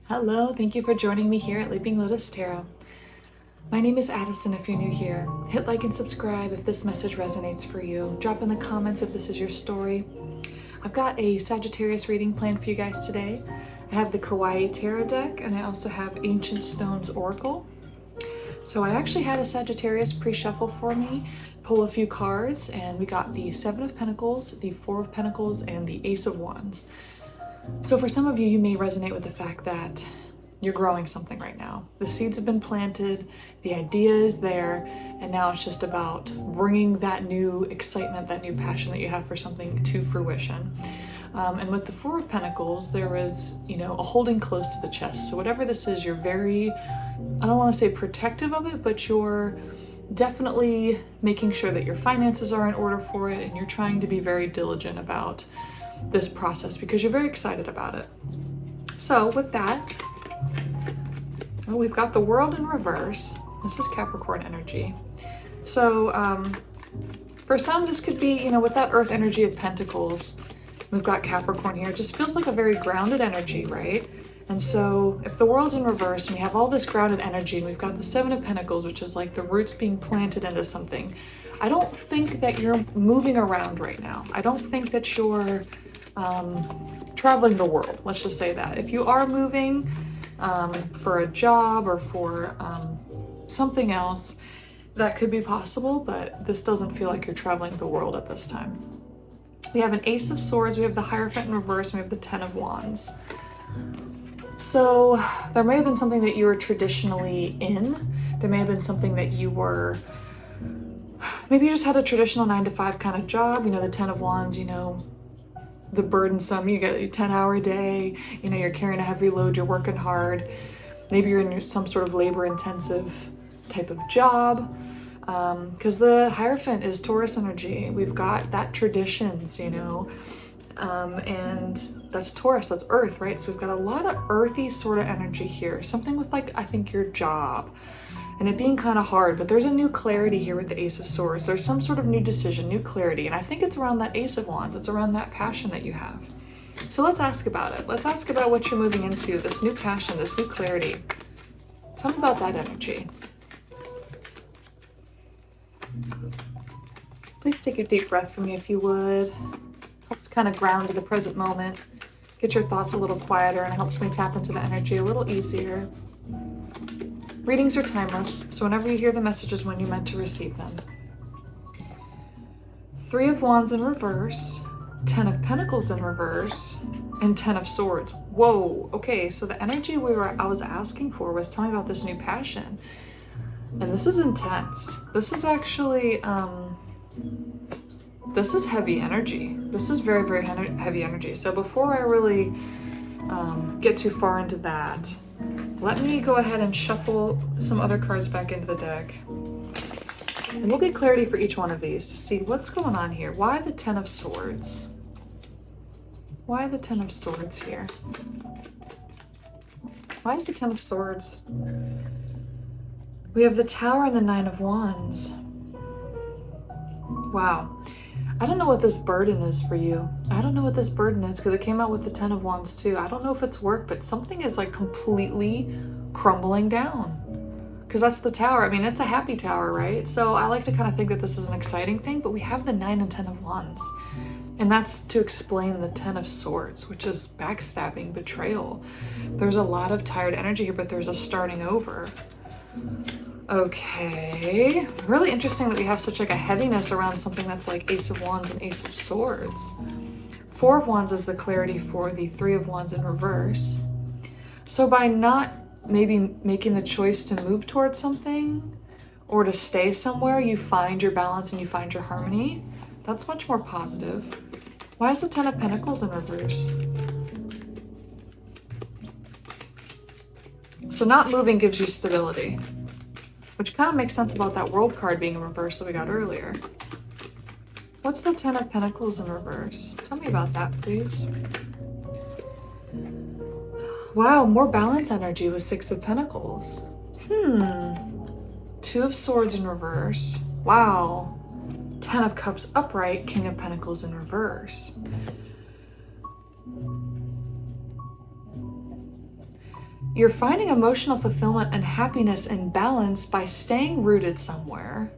Hello, thank you for joining me here at Leaping Lotus Tarot. My name is Addison if you're new here. Hit like and subscribe if this message resonates for you. Drop in the comments if this is your story. I've got a Sagittarius reading planned for you guys today. I have the Kawaii Tarot deck and I also have Ancient Stones Oracle. So I actually had a Sagittarius pre-shuffle for me, pull a few cards, and we got the Seven of Pentacles, the Four of Pentacles, and the Ace of Wands. So for some of you, you may resonate with the fact that you're growing something right now. The seeds have been planted, the idea is there, and now it's just about bringing that new excitement, that new passion that you have for something to fruition. And with the Four of Pentacles, there was, a holding close to the chest. So whatever this is, you're very, I don't want to say protective of it, but you're definitely making sure that your finances are in order for it, and you're trying to be very diligent about this process because you're very excited about it. So with that, we've got the World in reverse. This is Capricorn energy. So for some, this could be, with that Earth energy of Pentacles, we've got Capricorn here. It just feels like a very grounded energy, right? And so if the World's in reverse and we have all this grounded energy and we've got the Seven of Pentacles, which is like the roots being planted into something, I don't think that you're moving around right now. I don't think that you're traveling the world. Let's just say that. If you are moving for a job or for something else, that could be possible, but this doesn't feel like you're traveling the world at this time. We have an Ace of Swords, we have the Hierophant in reverse, and we have the Ten of Wands. So there may have been something that you were traditionally in. There may have been something that you were, maybe you just had a traditional 9-to-5 kind of job, the Ten of Wands, the burdensome, you get a 10-hour day, you're carrying a heavy load, you're working hard. Maybe you're in some sort of labor-intensive type of job. Because the Hierophant is Taurus energy. We've got that traditions, and that's Taurus, that's Earth, right? So we've got a lot of earthy sort of energy here. Something with I think your job. And it being kind of hard, but there's a new clarity here with the Ace of Swords. There's some sort of new decision, new clarity, and I think it's around that Ace of Wands. It's around that passion that you have. So let's ask about it. Let's ask about what you're moving into, this new passion, this new clarity. Tell me about that energy. Please take a deep breath for me if you would. Helps kind of ground to the present moment. Get your thoughts a little quieter, and it helps me tap into the energy a little easier. Readings are timeless, so whenever you hear the messages, when you're meant to receive them. Three of Wands in reverse, Ten of Pentacles in reverse, and Ten of Swords. Whoa, okay, so the energy I was asking for was tell me about this new passion. And this is intense. This is actually, this is heavy energy. This is very, very heavy energy. So before I really get too far into that, let me go ahead and shuffle some other cards back into the deck. And we'll get clarity for each one of these to see what's going on here. Why the Ten of Swords? Why the Ten of Swords here? Why is the Ten of Swords? We have the Tower and the Nine of Wands. Wow. I don't know what this burden is for you. I don't know what this burden is because it came out with the Ten of Wands too. I don't know if it's work, but something is completely crumbling down. Because that's the Tower. I mean, it's a happy tower, right? So I like to kind of think that this is an exciting thing, but we have the 9 and 10 of Wands. And that's to explain the 10 of Swords, which is backstabbing, betrayal. There's a lot of tired energy here, but there's a starting over. Okay, really interesting that we have such a heaviness around something that's like Ace of Wands and Ace of Swords. Four of Wands is the clarity for the Three of Wands in reverse. So by not maybe making the choice to move towards something or to stay somewhere, you find your balance and you find your harmony. That's much more positive. Why is the Ten of Pentacles in reverse? So not moving gives you stability, which kind of makes sense about that World card being in reverse that we got earlier. What's the Ten of Pentacles in reverse? Tell me about that, please. Wow, more balance energy with Six of Pentacles. Two of Swords in reverse. Wow. Ten of Cups upright, King of Pentacles in reverse. You're finding emotional fulfillment and happiness and balance by staying rooted somewhere.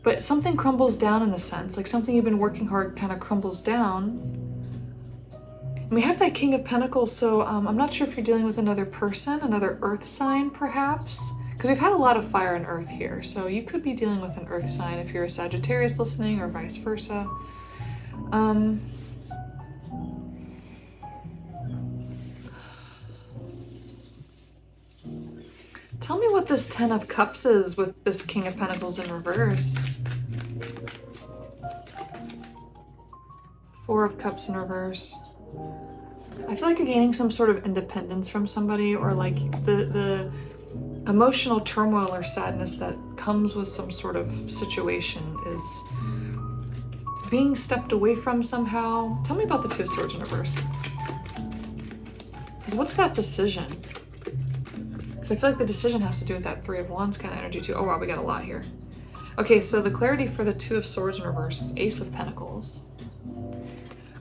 But something crumbles down in the sense, like something you've been working hard kind of crumbles down. And we have that King of Pentacles, so I'm not sure if you're dealing with another person, another earth sign perhaps, because we've had a lot of fire and earth here. So you could be dealing with an earth sign if you're a Sagittarius listening, or vice versa. Tell me what this Ten of Cups is with this King of Pentacles in reverse. Four of Cups in reverse. I feel like you're gaining some sort of independence from somebody, or like the emotional turmoil or sadness that comes with some sort of situation is being stepped away from somehow. Tell me about the Two of Swords in reverse. Because what's that decision? I feel like the decision has to do with that Three of Wands kind of energy too. Oh wow, we got a lot here. Okay, so the clarity for the Two of Swords in reverse is Ace of Pentacles.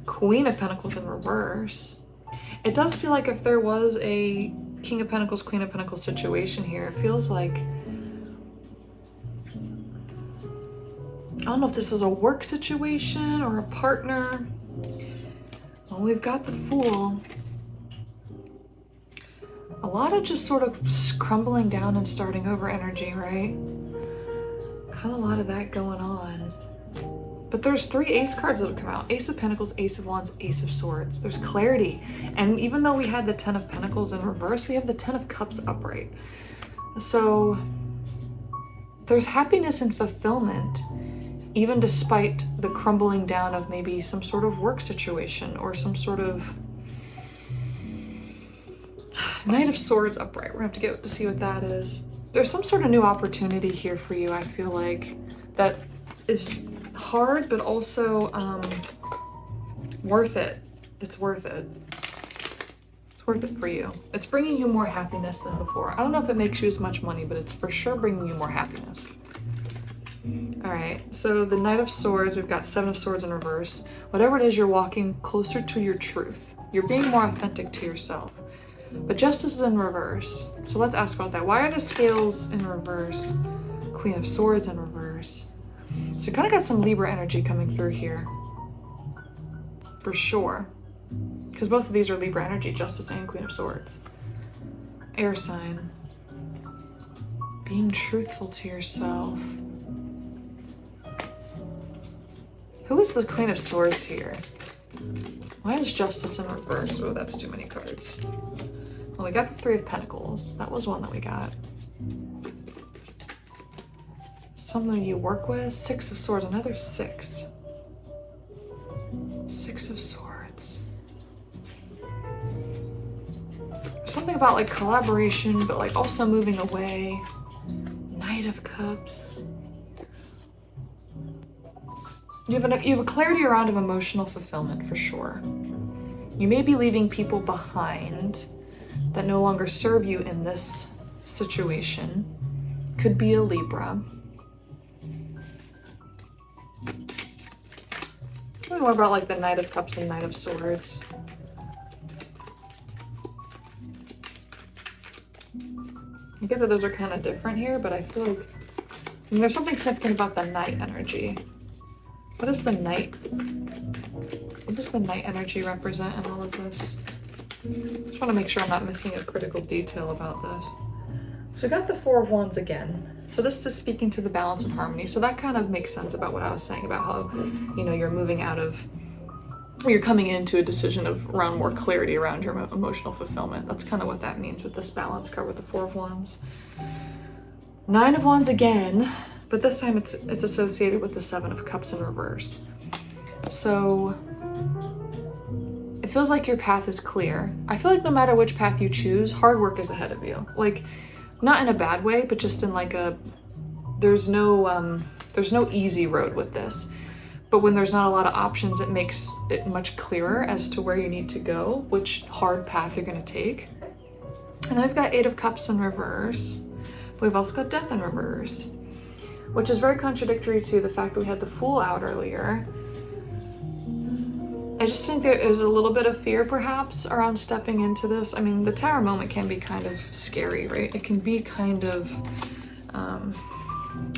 Queen of Pentacles in reverse. It does feel like if there was a King of Pentacles, Queen of Pentacles situation here, it feels like, I don't know if this is a work situation or a partner. Well, we've got the Fool. A lot of just sort of crumbling down and starting over energy, right? Kind of a lot of that going on. But there's three ace cards that have come out. Ace of Pentacles, Ace of Wands, Ace of Swords. There's clarity. And even though we had the Ten of Pentacles in reverse, we have the Ten of Cups upright. So there's happiness and fulfillment, even despite the crumbling down of maybe some sort of work situation or some sort of Knight of Swords upright. We're gonna have to get to see what that is. There's some sort of new opportunity here for you, I feel like, that is hard, but also worth it. It's worth it. It's worth it for you. It's bringing you more happiness than before. I don't know if it makes you as much money, but it's for sure bringing you more happiness. All right, so the Knight of Swords, we've got Seven of Swords in reverse. Whatever it is, you're walking closer to your truth. You're being more authentic to yourself. But Justice is in reverse. So let's ask about that. Why are the Scales in reverse? Queen of Swords in reverse. So you kind of got some Libra energy coming through here. For sure. Because both of these are Libra energy, Justice and Queen of Swords. Air sign. Being truthful to yourself. Who is the Queen of Swords here? Why is Justice in reverse? Oh, that's too many cards. Well, we got the Three of Pentacles. That was one that we got. Someone you work with. Six of Swords, another six. Six of Swords. Something about like collaboration, but like also moving away. Knight of Cups. You have a clarity around of emotional fulfillment for sure. You may be leaving people behind that no longer serve you in this situation. Could be a Libra. Tell me more about like the Knight of Cups and Knight of Swords. I get that those are kind of different here, but I feel like there's something significant about the Knight energy. What is the Knight? What does the Knight energy represent in all of this? I just want to make sure I'm not missing a critical detail about this. So we got the Four of Wands again. So this is speaking to the balance and harmony. So that kind of makes sense about what I was saying about how, you know, you're moving out of, or you're coming into a decision of around more clarity around your emotional fulfillment. That's kind of what that means with this balance card with the Four of Wands. Nine of Wands again, but this time it's associated with the Seven of Cups in reverse. So it feels like your path is clear. I feel like no matter which path you choose, hard work is ahead of you. Like, not in a bad way, but just in like a, there's no easy road with this. But when there's not a lot of options, it makes it much clearer as to where you need to go, which hard path you're gonna take. And then we've got Eight of Cups in reverse. We've also got Death in reverse, which is very contradictory to the fact that we had the Fool out earlier. I just think there is a little bit of fear perhaps around stepping into this. I mean, the Tower moment can be kind of scary, right? It can be kind of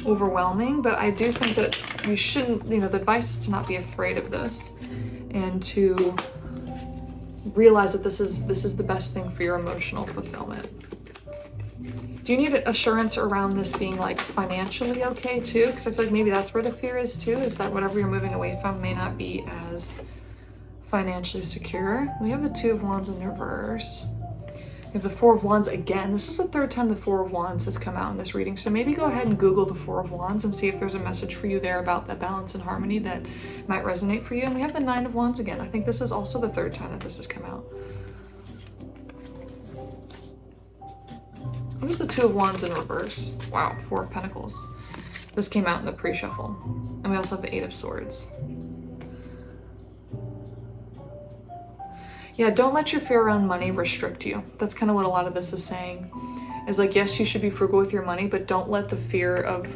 overwhelming, but I do think that you shouldn't, the advice is to not be afraid of this and to realize that this is the best thing for your emotional fulfillment. Do you need assurance around this being like financially okay too? Because I feel like maybe that's where the fear is too, is that whatever you're moving away from may not be as financially secure. We have the Two of Wands in reverse. We have the Four of Wands again. This is the third time the Four of Wands has come out in this reading. So maybe go ahead and Google the Four of Wands and see if there's a message for you there about that balance and harmony that might resonate for you. And we have the Nine of Wands again. I think this is also the third time that this has come out. What is the Two of Wands in reverse? Wow, Four of Pentacles. This came out in the pre-shuffle. And we also have the Eight of Swords. Yeah, don't let your fear around money restrict you. That's kind of what a lot of this is saying. Is like, yes, you should be frugal with your money, but don't let the fear of,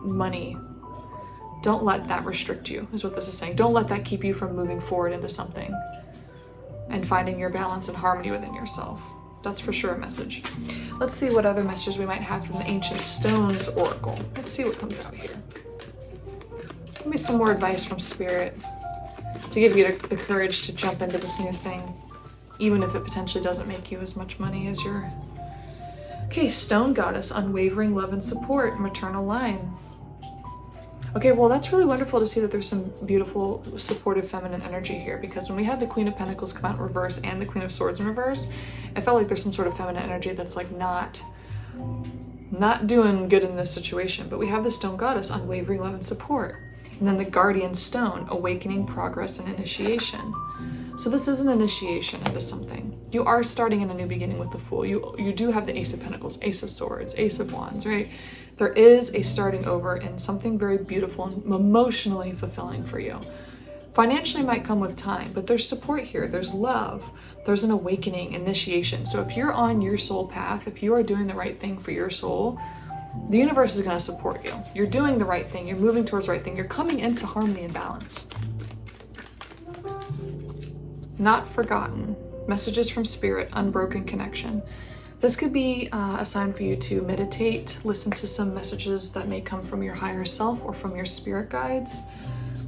money, don't let that restrict you, is what this is saying. Don't let that keep you from moving forward into something and finding your balance and harmony within yourself. That's for sure a message. Let's see what other messages we might have from the Ancient Stones Oracle. Let's see what comes out here. Give me some more advice from Spirit to give you the courage to jump into this new thing, even if it potentially doesn't make you as much money as your... Okay, Stone Goddess, unwavering love and support, maternal line. Okay, well, that's really wonderful to see that there's some beautiful, supportive feminine energy here, because when we had the Queen of Pentacles come out in reverse and the Queen of Swords in reverse, I felt like there's some sort of feminine energy that's like not doing good in this situation. But we have the Stone Goddess, unwavering love and support. And then the Guardian Stone, awakening, progress, and initiation. So this is an initiation into something. You are starting in a new beginning with the Fool. You do have the Ace of Pentacles, Ace of Swords, Ace of Wands, right? There is a starting over in something very beautiful and emotionally fulfilling for you. Financially might come with time, but there's support here. There's love. There's an awakening, initiation. So if you're on your soul path, if you are doing the right thing for your soul, the universe is going to support you. You're doing the right thing. You're moving towards the right thing. You're coming into harmony and balance. Not forgotten. Messages from Spirit, unbroken connection. This could be a sign for you to meditate, listen to some messages that may come from your higher self or from your spirit guides.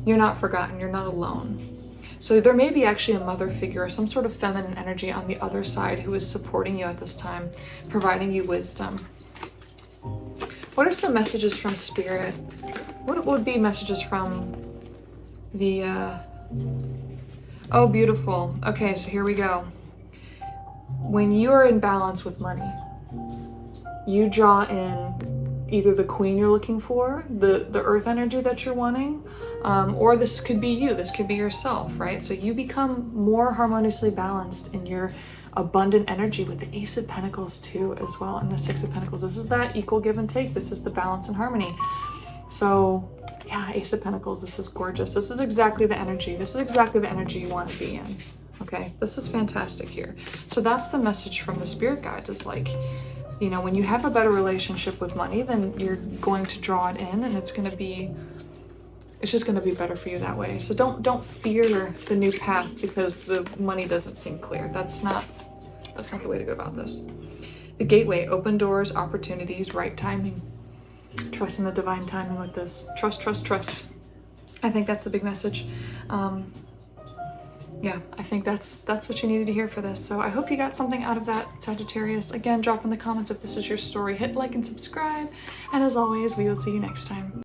You're not forgotten. You're not alone. So there may be actually a mother figure or some sort of feminine energy on the other side who is supporting you at this time, providing you wisdom. What are some messages from Spirit? What would be messages from the... Oh, beautiful. Okay, so here we go. When you're in balance with money, you draw in either the Queen you're looking for, the earth energy that you're wanting, or this could be you, this could be yourself, right? So you become more harmoniously balanced in your abundant energy with the Ace of Pentacles too as well, and the Six of Pentacles. This is that equal give and take. This is the balance and harmony. So yeah, Ace of Pentacles, this is gorgeous. This is exactly the energy. This is exactly the energy you want to be in. Okay, this is fantastic here. So that's the message from the Spirit guides, is like, when you have a better relationship with money, then you're going to draw it in, and it's just going to be better for you that way. So don't fear the new path because the money doesn't seem clear. That's not the way to go about this. The Gateway, open doors, opportunities, right timing. Trust in the divine timing with this. Trust, trust, trust. I think that's the big message. Yeah, I think that's what you needed to hear for this. So I hope you got something out of that, Sagittarius. Again, drop in the comments if this is your story. Hit like and subscribe. And as always, we will see you next time.